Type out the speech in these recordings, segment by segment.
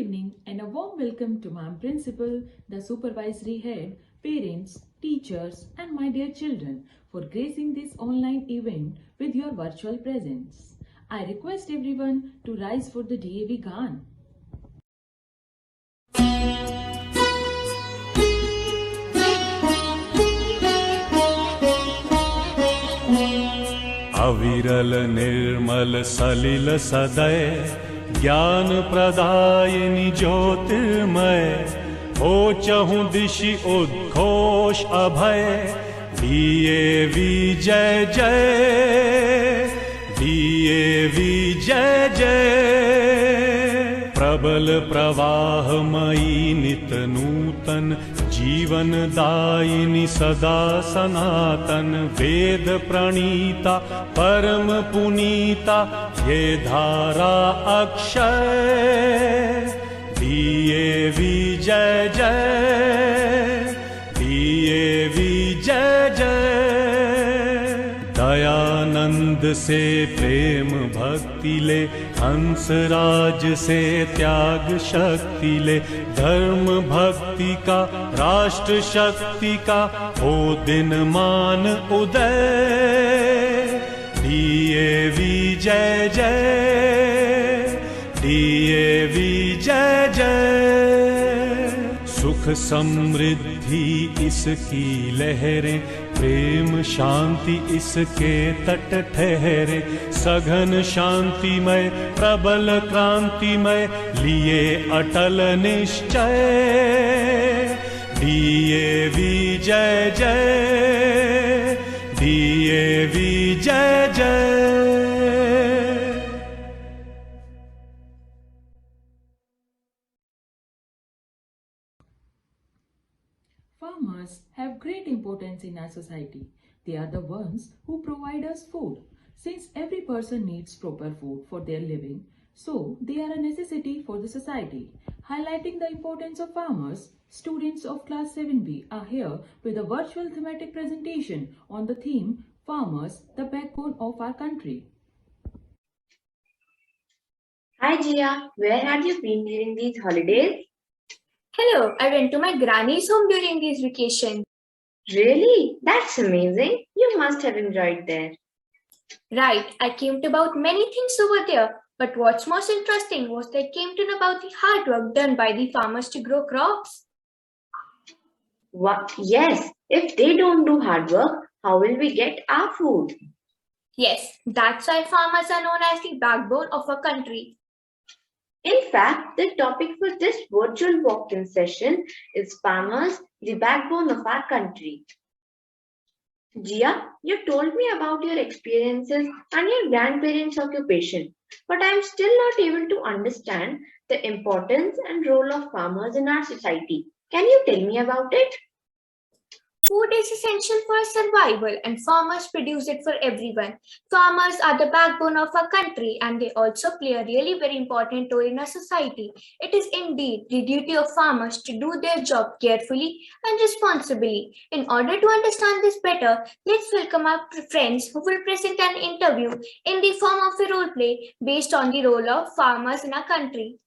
evening and a warm welcome to my principal, the supervisory head, parents, teachers, and my dear children for gracing this online event with your virtual presence. I request everyone to rise for the DAV Gan. अविरल निर्मल सलिल सदय ज्ञान प्रदायिनी ज्योतिर्मय हो चहु दिशि उद्घोष अभय DAV जय जय DAV जय जय प्रबल प्रवाहमयी नित नूतन जीवन दायिनी सदा सनातन वेद प्रणीता परम पुनीता ये धारा अक्षय DAV जय जय DAV जय जय दयानंद से प्रेम भक्ति ले हंसराज से त्याग शक्ति ले धर्म भक्ति का राष्ट्र शक्ति का हो दिन मान उदय DAV जय जय DAV जय जय सुख समृद्धि इसकी लहरें प्रेम शांति इसके तट ठहरे सघन शांतिमय प्रबल क्रांतिमय लिए अटल निश्चय DAV जय जय DAV जय जय Farmers have great importance in our society. They are the ones who provide us food. Since every person needs proper food for their living, so they are a necessity for the society. Highlighting the importance of farmers, students of class 7B are here with a virtual thematic presentation on the theme Farmers, the backbone of our country. Hi Jia, where had you been during these holidays? Hello, I went to my granny's home during these vacations. Really? That's amazing. You must have enjoyed there. Right, I came to about many things over there, but what's most interesting was that I came to know about the hard work done by the farmers to grow crops. What? Yes, if they don't do hard work, how will we get our food? Yes, that's why farmers are known as the backbone of our country. In fact, the topic for this virtual walk-in session is farmers, the backbone of our country. Jia, you told me about your experiences and your grandparents' occupation, but I am still not able to understand the importance and role of farmers in our society. Can you tell me about it? Food is essential for survival and farmers produce it for everyone. Farmers are the backbone of our country and they also play a really very important role in our society. It is indeed the duty of farmers to do their job carefully and responsibly. In order to understand this better, let's welcome our friends who will present an interview in the form of a role play based on the role of farmers in our country.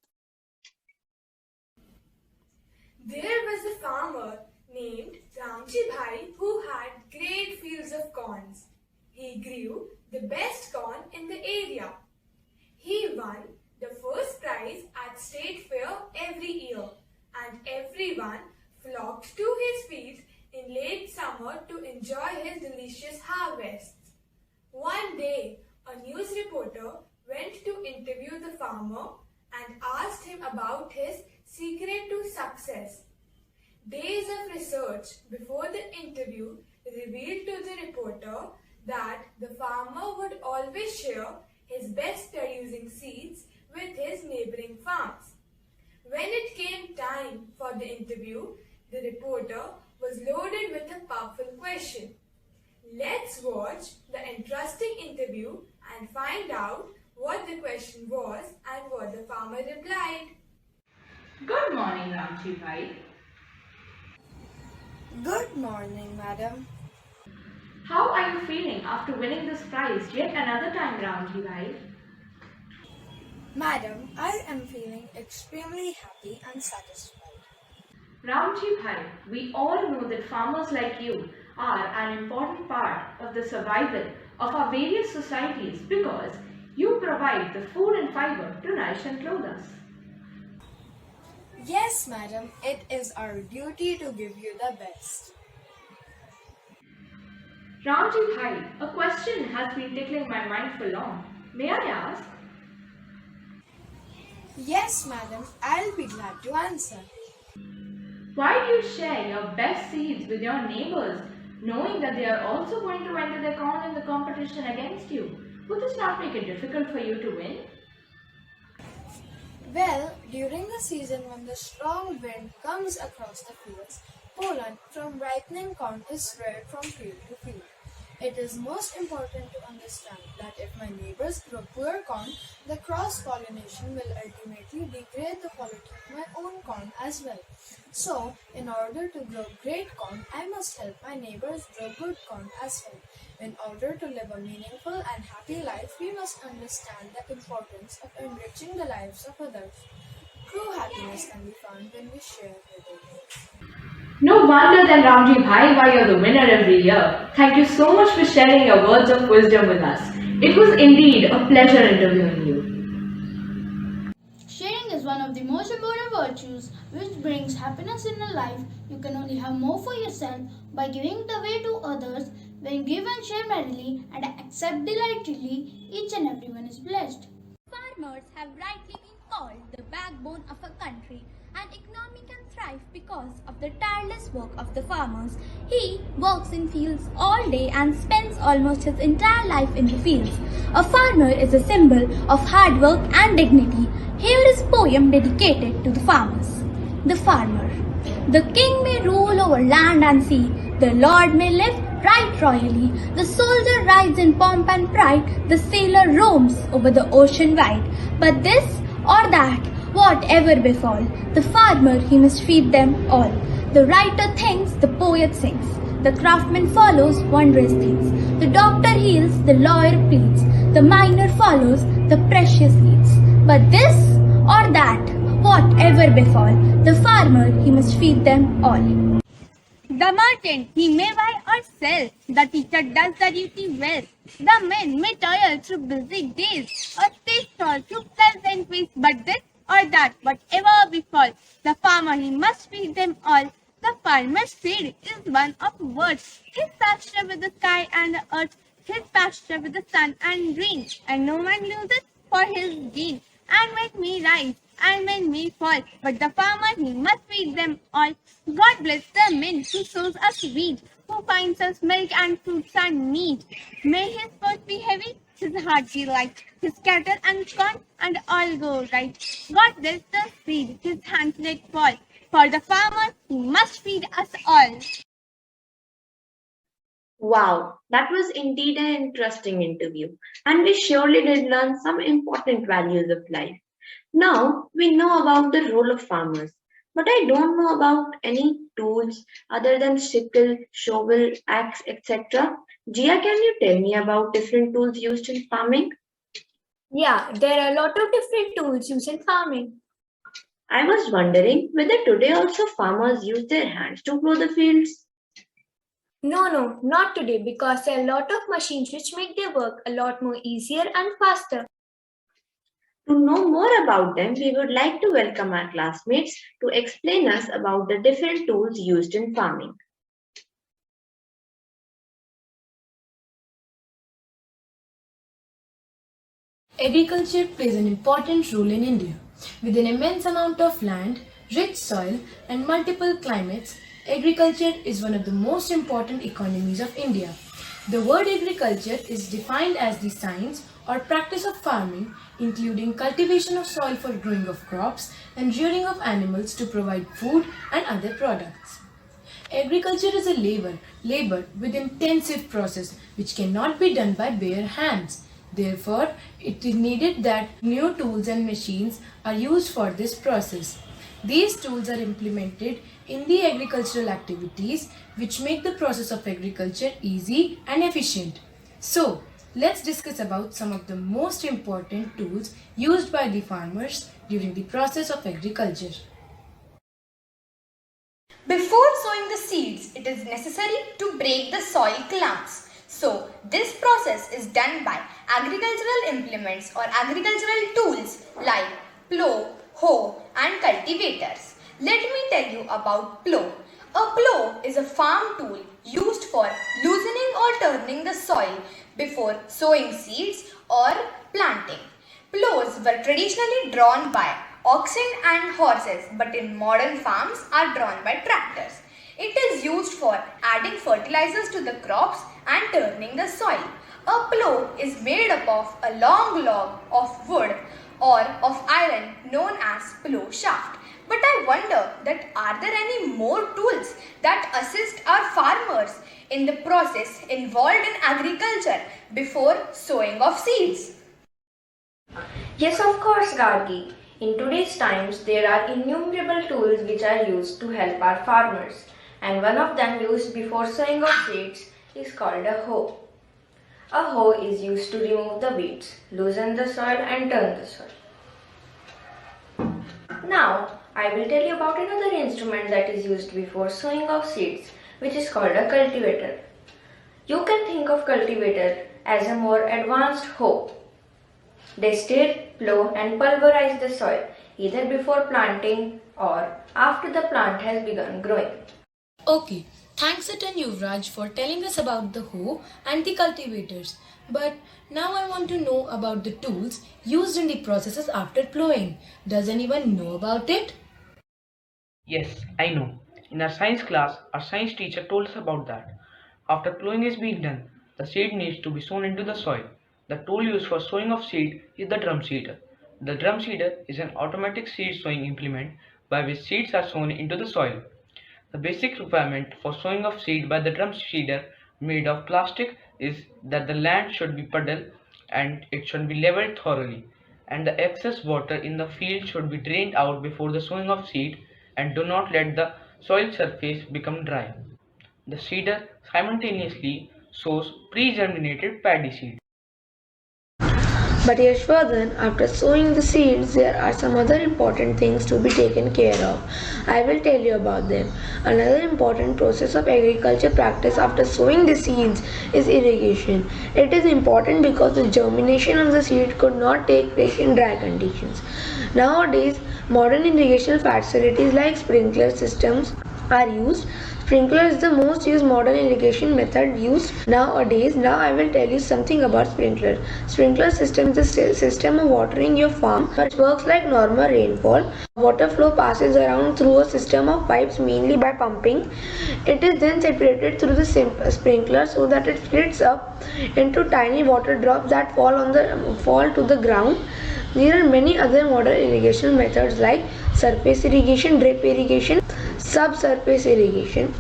There was a farmer named Ramji Bhai who had great fields of corns. He grew the best corn in the area. He won the first prize at state fair every year and everyone flocked to his fields in late summer to enjoy his delicious harvests. One day, a news reporter went to interview the farmer and asked him about his secret to success. Days of research before the interview revealed to the reporter that the farmer would always share his best producing seeds with his neighboring farms. When it came time for the interview, the reporter was loaded with a powerful question. Let's watch the interesting interview and find out what the question was and what the farmer replied. Good morning, Ramji Bhai. Good morning, madam. How are you feeling after winning this prize yet another time, Ramji Bhai? Madam, I am feeling extremely happy and satisfied. Ramji Bhai, we all know that farmers like you are an important part of the survival of our various societies because you provide the food and fiber to nourish and clothe us. Yes, madam, it is our duty to give you the best. Ramji Bhai, a question has been tickling my mind for long. May I ask? Yes, madam, I'll be glad to answer. Why do you share your best seeds with your neighbors, knowing that they are also going to enter their corn in the competition against you? Would this not make it difficult for you to win? Well, during the season when the strong wind comes across the fields, pollen from ripening corn is spread from field to field. It is most important to understand that if my neighbors grow poor corn, the cross-pollination will ultimately degrade the quality of my own corn as well. So, in order to grow great corn, I must help my neighbors grow good corn as well. In order to live a meaningful and happy life, we must understand the importance of enriching the lives of others. True happiness can be found when we share with others. No wonder then Ramji Bhai why you're the winner every year. Thank you so much for sharing your words of wisdom with us. It was indeed a pleasure interviewing you. Sharing is one of the most important virtues which brings happiness in a life. You can only have more for yourself by giving it away to others. When you give and share merrily and accept delightedly, each and everyone is blessed. Farmers have rightly been called the backbone of a country. An economy can thrive because of the tireless work of the farmers. He works in fields all day and spends almost his entire life in the fields. A farmer is a symbol of hard work and dignity. Here is a poem dedicated to the farmers. The farmer. The king may rule over land and sea. The lord may live right royally. The soldier rides in pomp and pride. The sailor roams over the ocean wide. But this or that, whatever befall, the farmer he must feed them all. The writer thinks, the poet sings. The craftsman follows wondrous things. The doctor heals, the lawyer pleads. The miner follows the precious needs. But this or that, whatever befall, the farmer he must feed them all. The merchant, he may buy or sell. The teacher does the duty well. The men may toil through busy days or stay stall through pleasant ways. But this or that, whatever befall, the farmer he must feed them all. The farmer's seed is one of words. His pasture with the sky and the earth, his pasture with the sun and rain, and no man loses for his gain. And when me rise, and when me fall, but the farmer he must feed them all. God bless the men who sows us wheat, who finds us milk and fruits and meat. May his purse be heavy, his heart be light, his cattle and corn and all go right. God bless the seed, his hands let fall. For the farmer he must feed us all. Wow, that was indeed an interesting interview, and we surely did learn some important values of life. Now we know about the role of farmers, but I don't know about any tools other than sickle, shovel, axe, etc. Gia, can you tell me about different tools used in farming? Yeah, there are a lot of different tools used in farming. I was wondering whether today also farmers use their hands to plow the fields. No, not today because there are a lot of machines which make their work a lot more easier and faster. To know more about them, we would like to welcome our classmates to explain us about the different tools used in farming. Agriculture plays an important role in India. With an immense amount of land, rich soil, and multiple climates, agriculture is one of the most important economies of India. The word agriculture is defined as the science or practice of farming, including cultivation of soil for growing of crops and rearing of animals to provide food and other products. Agriculture is a labor with intensive process which cannot be done by bare hands. Therefore, it is needed that new tools and machines are used for this process. These tools are implemented in the agricultural activities which make the process of agriculture easy and efficient. So, let's discuss about some of the most important tools used by the farmers during the process of agriculture. Before sowing the seeds, it is necessary to break the soil clumps. So, this process is done by agricultural implements or agricultural tools like plow, hoe and cultivators. Let me tell you about plow. A plow is a farm tool used for loosening or turning the soil before sowing seeds or planting. Plows were traditionally drawn by oxen and horses, but in modern farms are drawn by tractors. It is used for adding fertilizers to the crops and turning the soil. A plow is made up of a long log of wood or of iron known as plow shaft. But I wonder that are there any more tools that assist our farmers in the process involved in agriculture before sowing of seeds? Yes, of course, Gargi. In today's times, there are innumerable tools which are used to help our farmers, and one of them used before sowing of seeds is called a hoe. A hoe is used to remove the weeds, loosen the soil and turn the soil. Now, I will tell you about another instrument that is used before sowing of seeds, which is called a cultivator. You can think of cultivator as a more advanced hoe. They stir, plow and pulverize the soil either before planting or after the plant has begun growing. Okay, thanks a ton Yuvraj for telling us about the hoe and the cultivators. But now I want to know about the tools used in the processes after plowing. Does anyone know about it? Yes, I know. In our science class, our science teacher told us about that. After plowing is being done, the seed needs to be sown into the soil. The tool used for sowing of seed is the drum seeder. The drum seeder is an automatic seed sowing implement by which seeds are sown into the soil. The basic requirement for sowing of seed by the drum seeder made of plastic is that the land should be puddle and it should be leveled thoroughly, and the excess water in the field should be drained out before the sowing of seed, and do not let the soil surface become dry. The seeder simultaneously sows pre-germinated paddy seed. But Yashwardhan, after sowing the seeds, there are some other important things to be taken care of. I will tell you about them. Another important process of agriculture practice after sowing the seeds is irrigation. It is important because the germination of the seed could not take place in dry conditions. Nowadays, modern irrigation facilities like sprinkler systems are used. Sprinkler is the most used modern irrigation method used nowadays. Now I will tell you something about sprinkler. Sprinkler system is a system of watering your farm which works like normal rainfall. Water flow passes around through a system of pipes mainly by pumping. It is then separated through the sprinkler so that it splits up into tiny water drops that fall to the ground. There are many other modern irrigation methods like surface irrigation, drip irrigation, subsurface irrigation.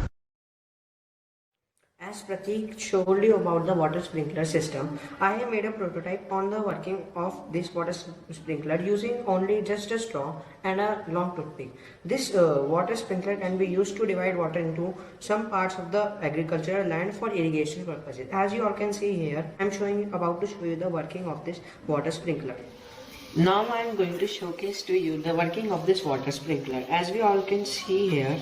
As Pratik showed you about the water sprinkler system, I have made a prototype on the working of this water sprinkler using only just a straw and a long toothpick. This water sprinkler can be used to divide water into some parts of the agricultural land for irrigation purposes. As you all can see here, I am about to show you the working of this water sprinkler. Now I am going to showcase to you the working of this water sprinkler. As we all can see here,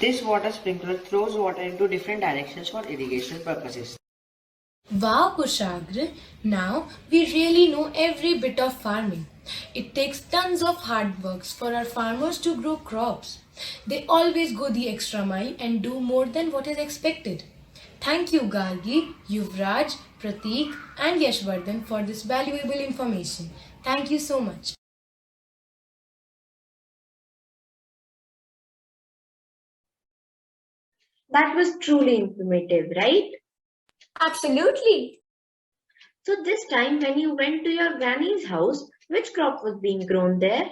this water sprinkler throws water into different directions for irrigation purposes. Wow, Kushagra! Now we really know every bit of farming. It takes tons of hard work for our farmers to grow crops. They always go the extra mile and do more than what is expected. Thank you, Gargi, Yuvraj, Pratik, and Yashvardhan for this valuable information. Thank you so much. That was truly informative, right? Absolutely. So this time when you went to your granny's house, which crop was being grown there?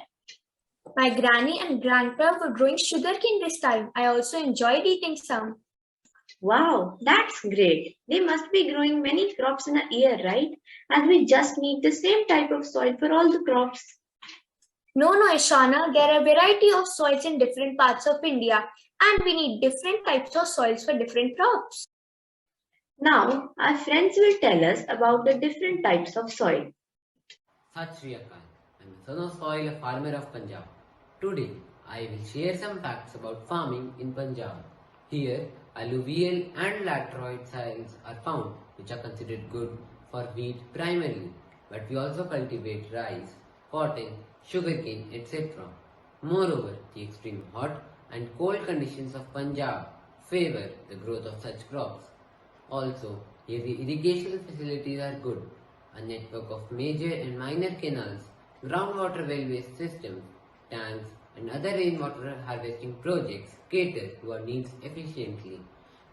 My granny and grandpa were growing sugarcane this time. I also enjoyed eating some. Wow, that's great. They must be growing many crops in a year, right? And we just need the same type of soil for all the crops. No, Ishana, there are a variety of soils in different parts of India and we need different types of soils for different crops. Now, our friends will tell us about the different types of soil. Sat Shri Akal. I'm the son of soil, a farmer of Punjab. Today, I will share some facts about farming in Punjab. Here, alluvial and lateroid soils are found, which are considered good for wheat primarily, but we also cultivate rice, cotton, sugarcane, etc. Moreover, the extreme hot and cold conditions of Punjab favor the growth of such crops. Also, here the irrigation facilities are good. A network of major and minor canals, groundwater well-based systems, tanks, and other rainwater harvesting projects cater to our needs efficiently.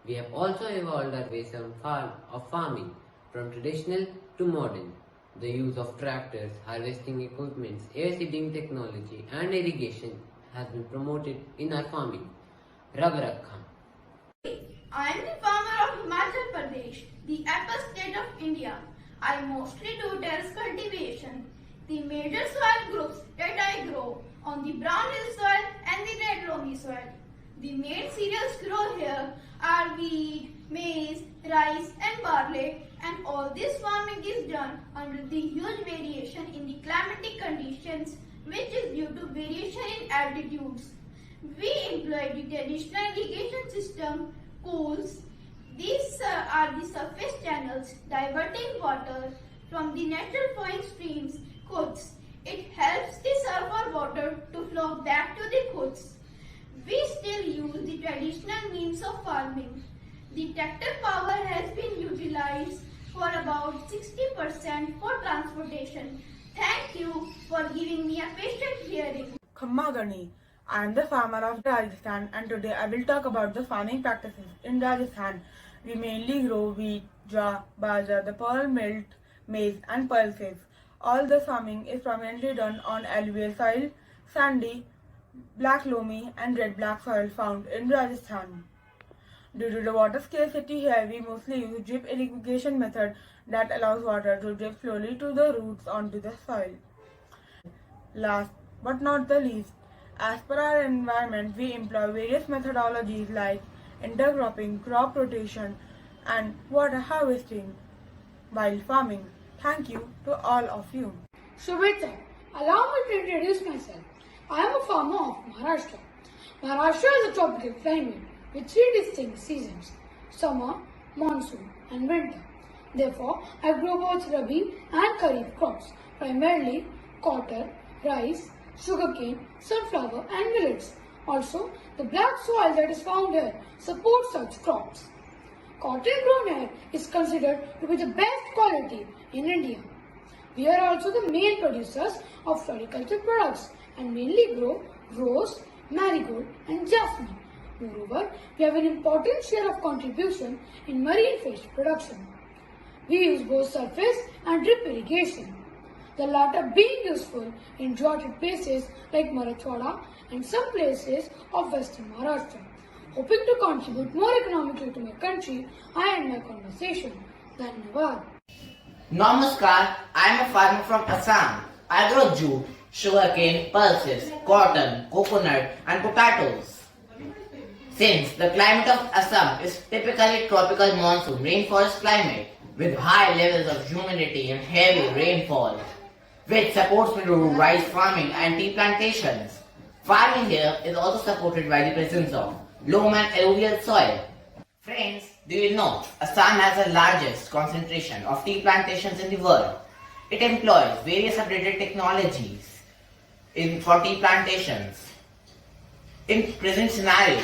We have also evolved our ways of farming from traditional to modern. The use of tractors, harvesting equipments, air seeding technology, and irrigation has been promoted in our farming. Rab Rakha. I am the farmer of Himachal Pradesh, the upper state of India. I mostly do terrace cultivation. The major soil groups that I grow on the brown hill soil and the red loamy soil. The main cereals grown here are wheat, maize, rice and barley, and all this farming is done under the huge variation in the climatic conditions, which is due to variation in altitudes. We employ the traditional irrigation system, pools. These are the surface channels diverting water from the natural flowing streams, kuds. It helps the surface water to flow back to the kuds. We still use the traditional means of farming. The tractor power has been utilized for about 60% for transportation. Thank you for giving me a patient hearing. Khamma Gani. I am the farmer of Rajasthan and today I will talk about the farming practices in Rajasthan. We mainly grow wheat, jaw, bajra, the pearl milled, maize and pulses. All the farming is primarily done on alluvial soil, sandy, black loamy and red-black soil found in Rajasthan. Due to the water scarcity here, we mostly use drip irrigation method that allows water to drip slowly to the roots onto the soil. Last but not the least, as per our environment, we employ various methodologies like intercropping, crop rotation, and water harvesting while farming. Thank you to all of you. Shubhita, allow me to introduce myself. I am a farmer of Maharashtra. Maharashtra is a tropical climate with three distinct seasons: summer, monsoon, and winter. Therefore, I grow both Rabi and Kharif crops, primarily cotton, rice, sugarcane, sunflower, and millets. Also, the black soil that is found here supports such crops. Cotton grown here is considered to be the best quality in India. We are also the main producers of floriculture products and mainly grow rose, marigold, and jasmine. Moreover, we have an important share of contribution in marine fish production. We use both surface and drip irrigation, the latter being useful in droughted places like Marathwada and some places of western Maharashtra. Hoping to contribute more economically to my country, I end my conversation. Dhanyavad. Namaskar, I am a farmer from Assam. I grow jute, sugarcane, pulses, cotton, coconut and potatoes. Since the climate of Assam is typically tropical monsoon rainforest climate with high levels of humidity and heavy rainfall, which supports me to do rice farming and tea plantations. Farming here is also supported by the presence of loam and alluvial soil. Friends, do you know Assam has the largest concentration of tea plantations in the world? It employs various updated technologies for tea plantations. In present scenario,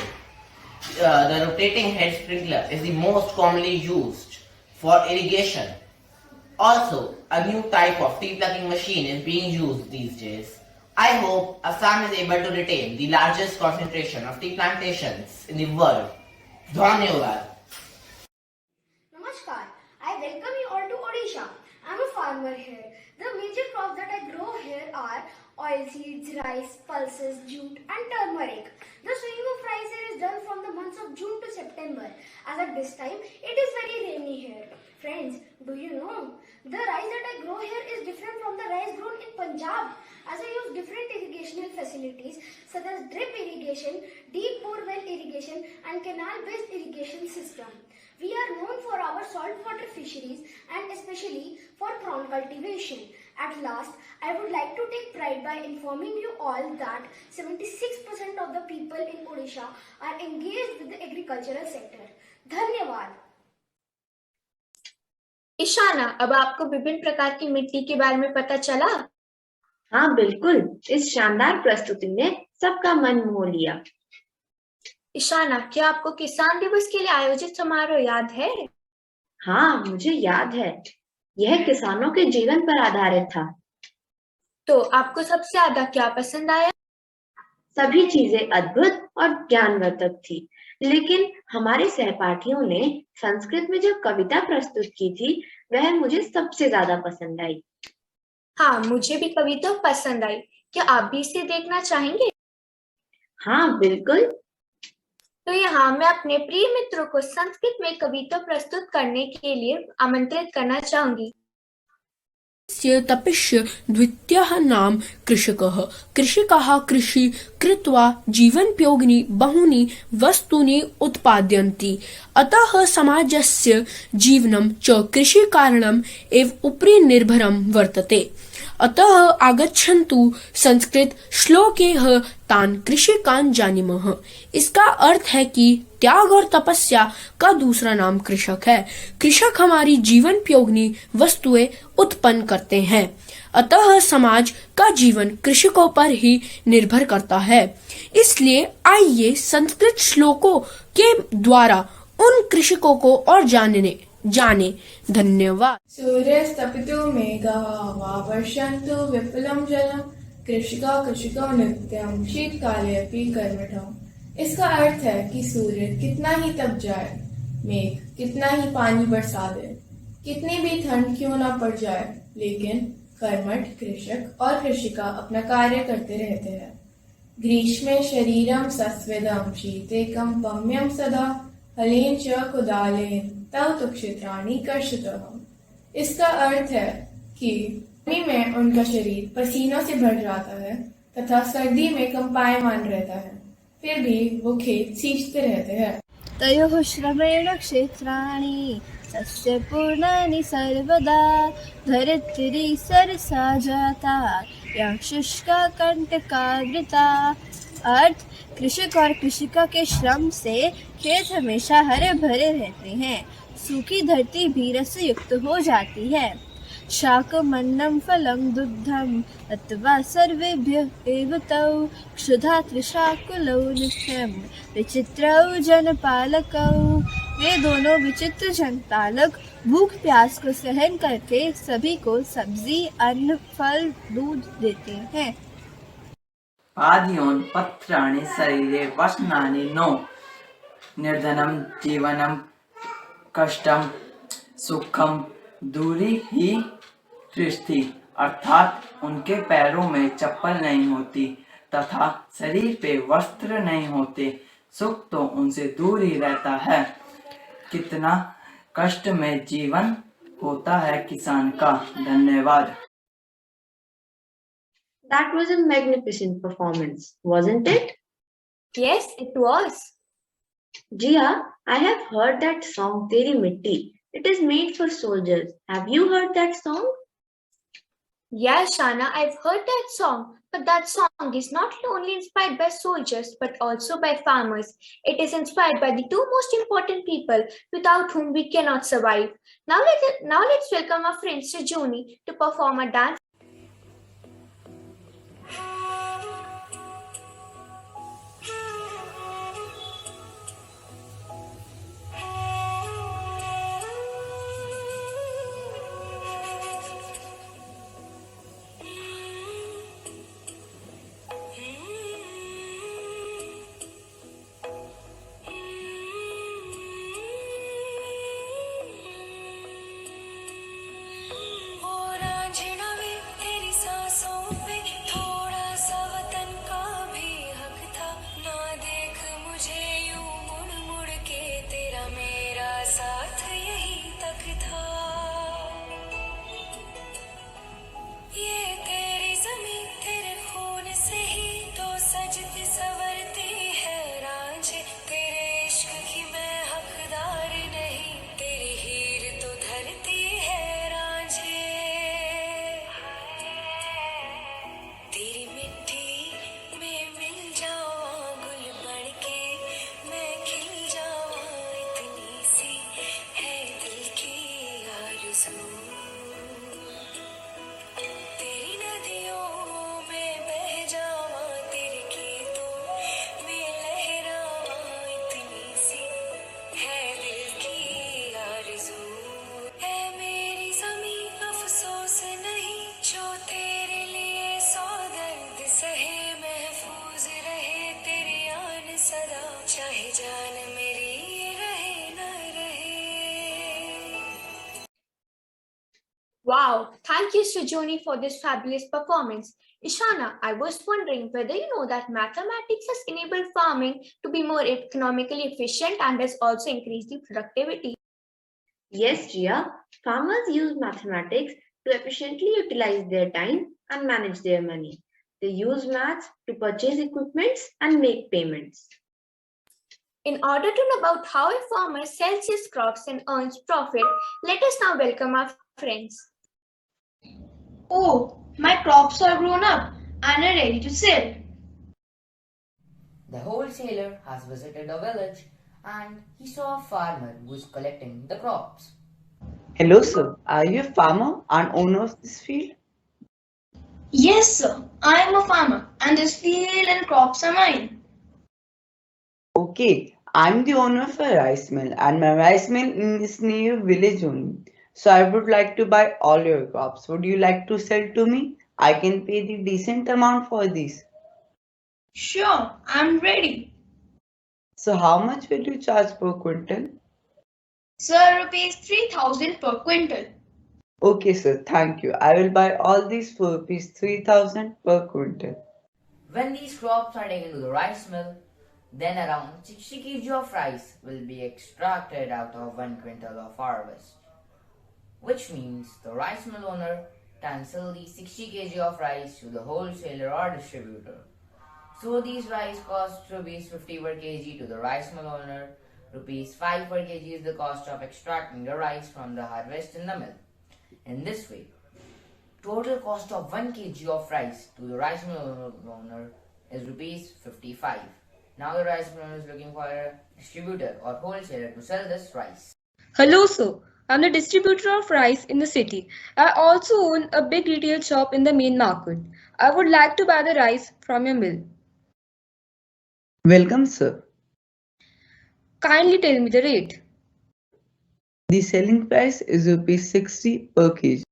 the rotating head sprinkler is the most commonly used for irrigation. Also, a new type of tea plucking machine is being used these days. I hope Assam is able to retain the largest concentration of tea plantations in the world. Dhanyavad. Namaskar, I welcome you all to Odisha. I am a farmer here. The major crops that I grow here are oilseeds, rice, pulses, jute and turmeric. The sowing of rice here is done from the months of June to September, as at this time it is very rainy here. Friends, do you know? The rice that I grow here is different from the rice grown in Punjab, as I use different irrigational facilities such as drip irrigation, deep bore well irrigation and canal-based irrigation system. We are known for our saltwater fisheries and especially for prawn cultivation. At last, I would like to take pride by informing you all that 76% of the people in Odisha are engaged with the agricultural sector. Dhanyavad. Ishana, अब आपको विभिन्न प्रकार की मिट्टी के बारे में पता चला? हाँ बिल्कुल, इस शानदार प्रस्तुति ने सबका मन मोह लिया। ईशाना, क्या आपको किसान दिवस के लिए आयोजित समारोह याद है? हाँ, मुझे याद है। यह किसानों के जीवन पर आधारित था। तो आपको सबसे ज्यादा क्या पसंद आया? सभी चीजें अद्भुत और ज्ञानवर्धक थी, लेकिन हमारे सहपाठियों ने संस्कृत में जो कविता प्रस्तुत की थी, वह मुझे सबसे ज्यादा पसंद आई। हाँ, मुझे भी कविता पसंद आई। क्या आप भी इसे देखना चाहेंगे? हाँ बिल्कुल। तो यहाँ मैं अपने प्रिय मित्रों को संस्कृत में कविता प्रस्तुत करने के लिए आमंत्रित करना चाहूंगी। तपस्य द्वितीयः नाम कृषकः। कृषकाः कृषि कृत्वा जीवनोपयोगिनि बहूनि वस्तूनि उत्पादयन्ति। अतः समाजस्य जीवनं च कृषिकारणम् एव उपरि निर्भरं वर्तते। अतः आगच्छन्तु संस्कृत श्लोकैः तान् कृषिकान् जानीमः। इसका अर्थ है कि त्याग और तपस्या का दूसरा नाम कृषक है। कृषक हमारी जीवनोपयोगी वस्तुएं उत्पन्न करते हैं, अतः समाज का जीवन कृषकों पर ही निर्भर करता है। इसलिए आइए संस्कृत श्लोकों के द्वारा उन कृषकों को और जाने। धन्यवाद। सूर्यस्तपितो मेघः वा वर्षन्तु विपुलं जलम् कृषको नित्यं शीतकाले अपि कर्मठः। इसका अर्थ है कि सूर्य कितना ही तप जाए, मेघ कितना ही पानी बरसा दे, कितनी भी ठंड क्यों ना पड़ जाए, लेकिन कर्मठ कृषक और कृषिका अपना कार्य करते रहते हैं। ग्रीष्मे शरीरम सस्वेदं शीतेकं पम्यं सदा हलेन च कुदालेन तव तुक्षित्राणि कर्षतः। इसका अर्थ है कि गर्मी में उनका शरीर पसीनों से भर जाता है तथा सर्दी में कंपायमान रहता है, फिर भी वो खेत सींचते रहते हैं। तयोः श्रमेण क्षेत्राणि सस्यपूर्णानि सर्वदा धरित्री सरसा जाता या शुष्का कंटकावृता। अर्थ, कृषक और कृषिका के श्रम से खेत हमेशा हरे भरे रहते हैं, सूखी धरती भी रस युक्त हो जाती है। शाकमन्नं फलं दुग्धम् अथवा सर्वेभ्यः एव तौ क्षुधा त्रिशाकुलौ नित्यं विचित्रौ जनपालकौ। वे दोनों विचित्र जनपालक भूख प्यास को सहन करके सभी को सब्जी, अन्न, फल, दूध देते हैं। पादयोन पत्राणि शरीरे वसनानि नो निर्धनम जीवनम कष्टम सुखम दूरी ही सृष्टि। अर्थात उनके पैरों में चप्पल नहीं होती तथा शरीर पे वस्त्र नहीं होते, सुख तो उनसे दूर ही रहता है। कितना कष्ट में जीवन होता है किसान का। धन्यवाद। That was a magnificent performance, wasn't it? Yes, it was. Jia, I have heard that song Teri Mitti. It is made for soldiers. Have you heard that song? Yeah, Shana, I've heard that song. But that song is not only inspired by soldiers, but also by farmers. It is inspired by the two most important people without whom we cannot survive. Now let's welcome our friend Sejoni to perform a dance. झिणवे Wow, thank you, Sujoni, for this fabulous performance. Ishana, I was wondering whether you know that mathematics has enabled farming to be more economically efficient and has also increased the productivity. Yes, Jia, farmers use mathematics to efficiently utilize their time and manage their money. They use maths to purchase equipments and make payments. In order to know about how a farmer sells his crops and earns profit, let us now welcome our friends. Oh, my crops are grown up and are ready to sell. The wholesaler has visited a village and he saw a farmer who is collecting the crops. Hello, sir. Are you a farmer and owner of this field? Yes, sir. I am a farmer and this field and crops are mine. Okay, I'm the owner of a rice mill and my rice mill is near village only. So I would like to buy all your crops. Would you like to sell to me? I can pay the decent amount for these. Sure, I'm ready. So how much will you charge per quintal? Sir, rupees 3,000 per quintal. Okay, sir. Thank you. I will buy all these for rupees 3,000 per quintal. When these crops are taken to the rice mill, then around 60 kg of rice will be extracted out of 1 quintal of harvest. Which means the rice mill owner can sell these 60 kg of rice to the wholesaler or distributor. So these rice cost rupees 50 per kg to the rice mill owner. Rupees 5 per kg is the cost of extracting the rice from the harvest in the mill. In this way, total cost of 1 kg of rice to the rice mill owner is rupees 55. Now the rice mill owner is looking for a distributor or wholesaler to sell this rice. Hello, sir. I'm the distributor of rice in the city. I also own a big retail shop in the main market. I would like to buy the rice from your mill. Welcome, sir. Kindly tell me the rate. The selling price is rupees 60 per kg.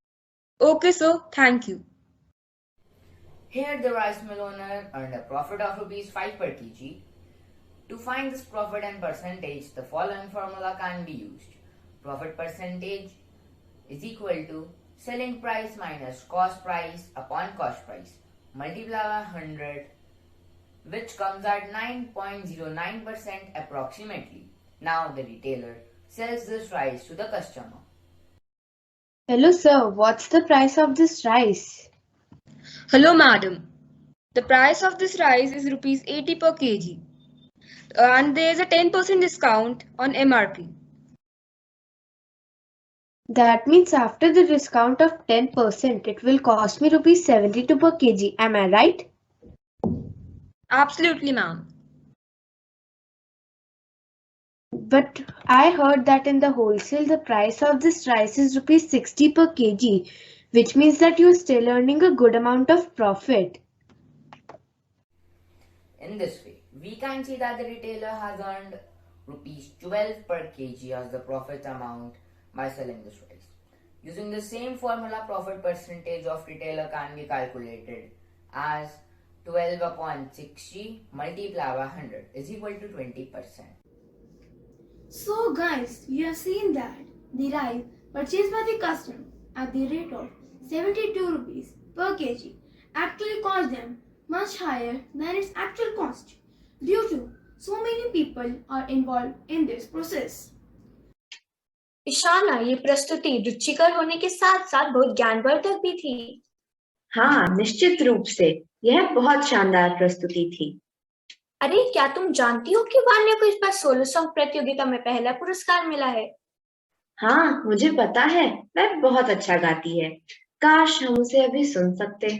Okay, sir. Thank you. Here the rice mill owner earned a profit of rupees 5 per kg. To find this profit and percentage, the following formula can be used. Profit percentage is equal to selling price minus cost price upon cost price multiplied by 100, which comes at 9.09% approximately. Now the retailer sells this rice to the customer. Hello, sir. What's the price of this rice? Hello, madam. The price of this rice is rupees 80 per kg. And there is a 10% discount on MRP. That means after the discount of 10%, it will cost me rupees 72 per kg. Am I right? Absolutely, ma'am. But I heard that in the wholesale, the price of this rice is rupees 60 per kg, which means that you're still earning a good amount of profit. In this way, we can see that the retailer has earned rupees 12 per kg as the profit amount by selling this rice. Using the same formula, profit percentage of retailer can be calculated as 12 upon 60 multiplied by 100 is equal to 20%. So guys, you have seen that the rice purchased by the customer at the rate of 72 rupees per kg actually cost them much higher than its actual cost due to so many people are involved in this process. Ishana, ये प्रस्तुति रुचिकर होने के साथ साथ बहुत ज्ञानवर्धक भी थी। हाँ, निश्चित रूप से यह बहुत शानदार प्रस्तुति थी। अरे, क्या तुम जानती हो कि वान्या को इस बार सोलो सॉन्ग प्रतियोगिता में पहला पुरस्कार मिला है? हाँ, मुझे पता है। वह बहुत अच्छा गाती है। काश हम उसे अभी सुन सकते।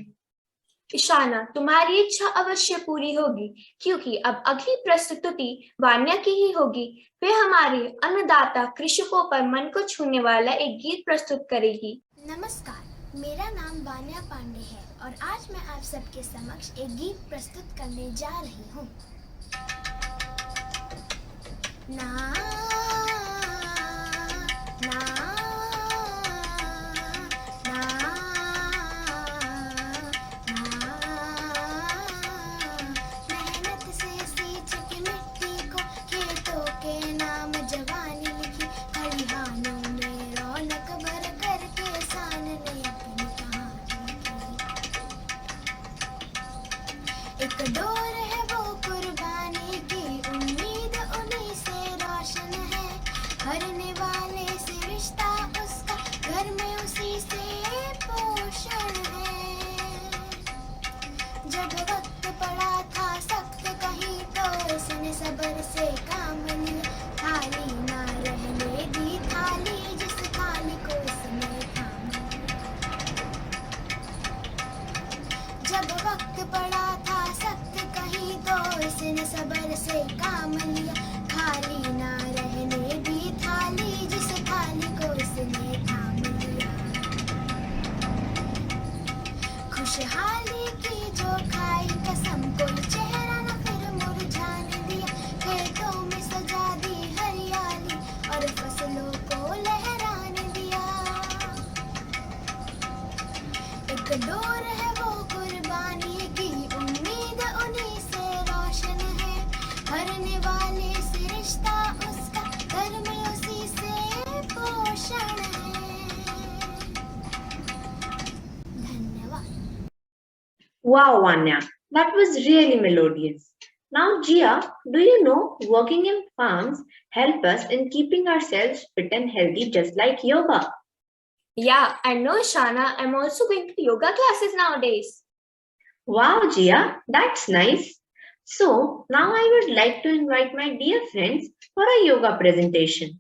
ईशाना, तुम्हारी इच्छा अवश्य पूरी होगी क्योंकि अब अगली प्रस्तुति वान्या की ही होगी। वे हमारे अन्नदाता कृषकों पर मन को छूने वाला एक गीत प्रस्तुत करेगी। नमस्कार, मेरा नाम वान्या पांडे है और आज मैं आप सबके समक्ष एक गीत प्रस्तुत करने जा रही हूँ। ना जवानी लिखी खलिहानों में रौनक भर कर किसान ने डोर है वो कुर्बानी की, उम्मीद उन्हीं से रोशन है, हरने वाले से रिश्ता उसका, घर में उसी से पोषण है। जब वक्त पड़ा था सख्त कहीं तो उसने सब्र से काम लिया, खाली ना रहने दी थाली जिस थाली को उसने थामा। जब वक्त पड़ा था सख्त कहीं तो उसने सब्र से काम लिया, खाली ना रहने दी थाली जिस थाली को उसने थाम लिया। खुशहाली की जो खाई कसम, कोई चेहरा न फिर मुरझाने दिया, खेतों में सजा दी हरियाली और फसलों को लहराने दिया। एक डोर है वो कुर्बानी की, उम्मीद उन्हीं से रोशन है, हरने वाले से रिश्ता उसका, घर में उसी से पोषण है। धन्यवाद। Wow, Vanya, that was really melodious. Now, Jia, do you know working in farms help us in keeping ourselves fit and healthy just like yoga? Yeah, I know, Shana. I'm also going to yoga classes nowadays. Wow, Jia, that's nice. So, now I would like to invite my dear friends for a yoga presentation.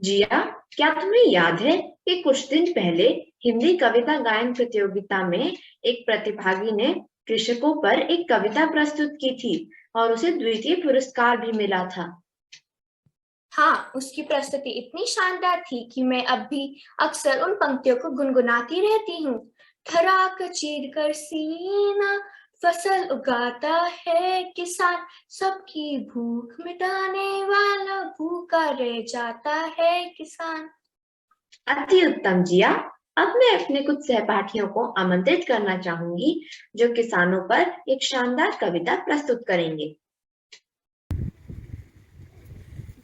जिया, क्या तुम्हें याद है कि कुछ दिन पहले हिंदी कविता गायन प्रतियोगिता में एक प्रतिभागी ने कृषकों पर एक कविता प्रस्तुत की थी और उसे द्वितीय पुरस्कार भी मिला था। हाँ, उसकी प्रस्तुति इतनी शानदार थी कि मैं अब भी अक्सर उन पंक्तियों को गुनगुनाती रहती हूँ। खराक चीर कर सीना फसल उगाता है किसान, सबकी भूख मिटाने वाला भूखा रह जाता है किसान। अति उत्तम जिया। अब मैं अपने कुछ सहपाठियों को आमंत्रित करना चाहूंगी जो किसानों पर एक शानदार कविता प्रस्तुत करेंगे।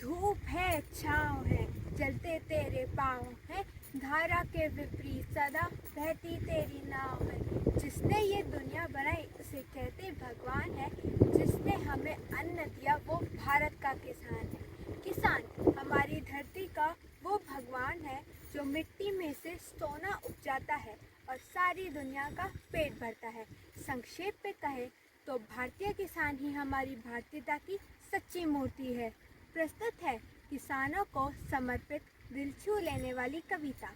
धूप है, छाँव है, चलते तेरे पाँव है, धारा के विपरीत सदा बहती तेरी नाव है। जिसने ये दुनिया बनाई उसे कहते भगवान है, जिसने हमें अन्न दिया वो भारत का किसान है। किसान हमारी धरती का वो भगवान है जो मिट्टी में से सोना उपजाता है और सारी दुनिया का पेट भरता है। संक्षेप में कहें तो भारतीय किसान ही हमारी भारतीयता की सच्ची मूर्ति है। प्रस्तुत है किसानों को समर्पित दिल छू लेने वाली कविता।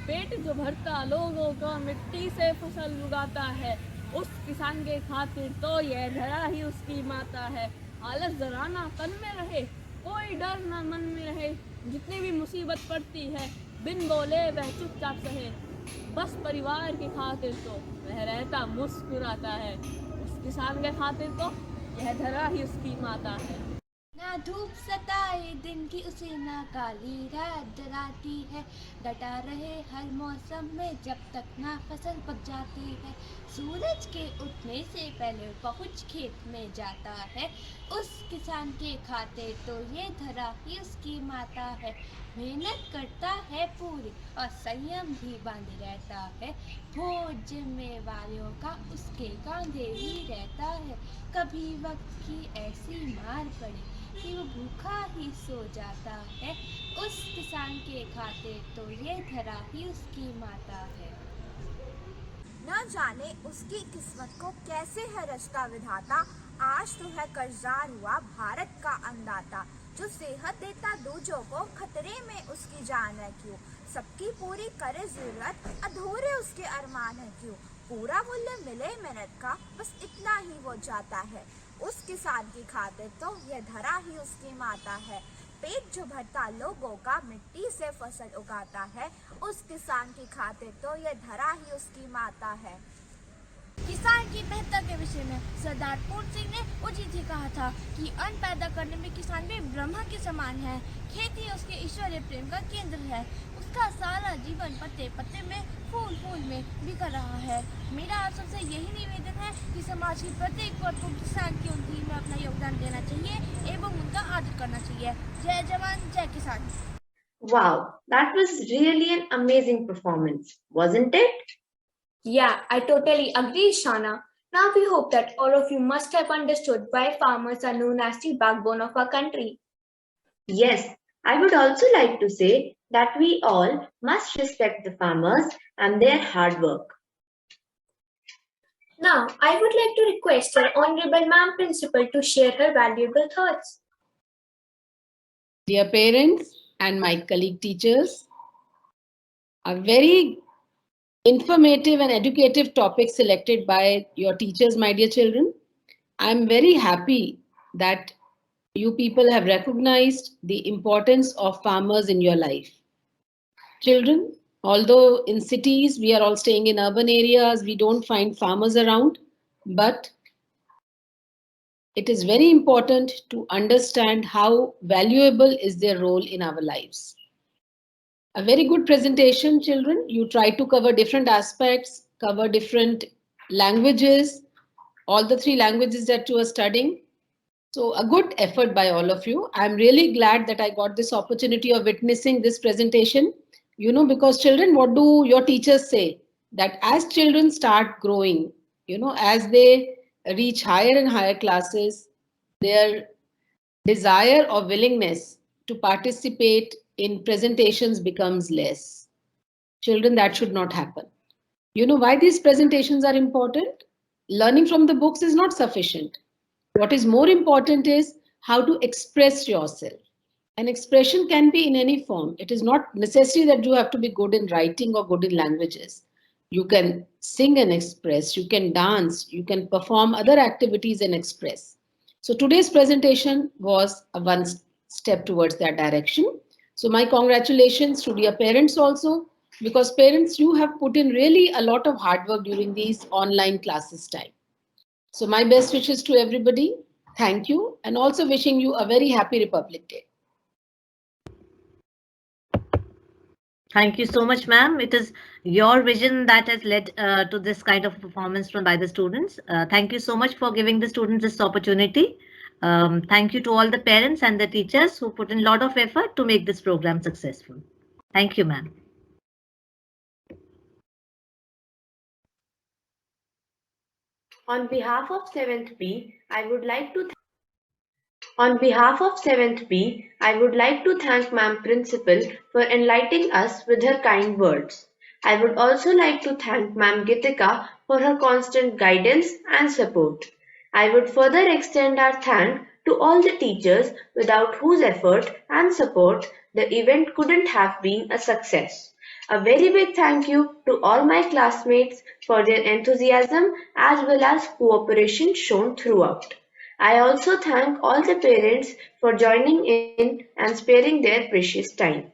पेट जो भरता लोगों का मिट्टी से फसल उगाता है, उस किसान के खातिर तो यह धरा ही उसकी माता है। आलस जरा ना तन में रहे, कोई डर ना मन में रहे, जितनी भी मुसीबत पड़ती है बिन बोले वह चुपचाप सहे। बस परिवार की खातिर तो वह रहता मुस्कुराता है, उस किसान के खातिर तो यह धरा ही उसकी माता है। ना धूप सताए दिन की उसे ना काली रात डराती है, डटा रहे हर मौसम में जब तक ना फसल पक जाती है। सूरज के उठने से पहले पहुँच खेत में जाता है, उस किसान के खातिर तो ये धरा ही उसकी माता है। मेहनत करता है पूरी और संयम भी बांधे रहता है, बोझ जिम्मेवारियों का उसके कांधे ही रहता है। कभी वक्त की ऐसी मार पड़े कि वो भूखा ही सो जाता है, उस किसान के खातिर तो ये धरा ही उसकी माता है। न जाने उसकी किस्मत को कैसे है रचता विधाता, आज तो है कर्जदार हुआ भारत का अन्नदाता। जो सेहत देता दूजों को, खतरे में उसकी जान है क्यों। सबकी पूरी करे जरूरत, अधूरे उसके अरमान है क्यों। पूरा मूल्य मिले मेहनत का, बस इतना ही वो चाहता है। उस किसान की खातिर तो यह धरा ही उसकी माता है। पेट जो भरता लोगों का, मिट्टी से फसल उगाता है, उस किसान की खातिर तो यह धरा ही उसकी माता है। किसान की बेहतर के विषय में सरदार पूर्ण सिंह ने उचित ही कहा था कि अन्न पैदा करने में किसान भी ब्रह्मा के समान है। खेती उसके ईश्वरीय प्रेम का केंद्र है। उसका सारा जीवन पत्ते पत्ते में, फूल फूल में बिखर रहा है। मेरा आप सबसे यही निवेदन है कि समाज की प्रत्येक वर्ग को किसान की उन्नति में अपना योगदान देना चाहिए एवं उनका आदर करना चाहिए। जय जवान जय किसान। Wow, that was really an amazing performance, wasn't it? Yeah, I totally agree, Shana. Now we hope that all of you must have understood why farmers are known as the backbone of our country. Yes, I would also like to say that we all must respect the farmers and their hard work. Now, I would like to request our Honorable Ma'am Principal to share her valuable thoughts. Dear parents and my colleague teachers, a very informative and educative topic selected by your teachers, my dear children. I'm very happy that you people have recognized the importance of farmers in your life. Children, although in cities we are all staying in urban areas, we don't find farmers around, but it is very important to understand how valuable is their role in our lives. A very good presentation, children. You try to cover different aspects, cover different languages, all the three languages that you are studying. So a good effort by all of you. I'm really glad that I got this opportunity of witnessing this presentation. You know, because children, what do your teachers say? That as children start growing, you know, as they reach higher and higher classes, their desire or willingness to participate in presentations becomes less. Children, that should not happen. You know why these presentations are important? Learning from the books is not sufficient. What is more important is how to express yourself. An expression can be in any form. It is not necessary that you have to be good in writing or good in languages. You can sing and express, you can dance, you can perform other activities and express. So today's presentation was a one step towards that direction. So my congratulations to dear parents also, because parents, you have put in really a lot of hard work during these online classes time. So my best wishes to everybody. Thank you, and also wishing you a very happy Republic Day. Thank you so much, ma'am. It is your vision that has led to this kind of performance from by the students. Thank you so much for giving the students this opportunity. Thank you to all the parents and the teachers who put in a lot of effort to make this program successful. Thank you, ma'am. On behalf of 7th B, I would like to On behalf of 7th B, I would like to thank Ma'am Principal for enlightening us with her kind words. I would also like to thank Ma'am Gitika for her constant guidance and support. I would further extend our thank to all the teachers without whose effort and support the event couldn't have been a success. A very big thank you to all my classmates for their enthusiasm as well as cooperation shown throughout. I also thank all the parents for joining in and sparing their precious time.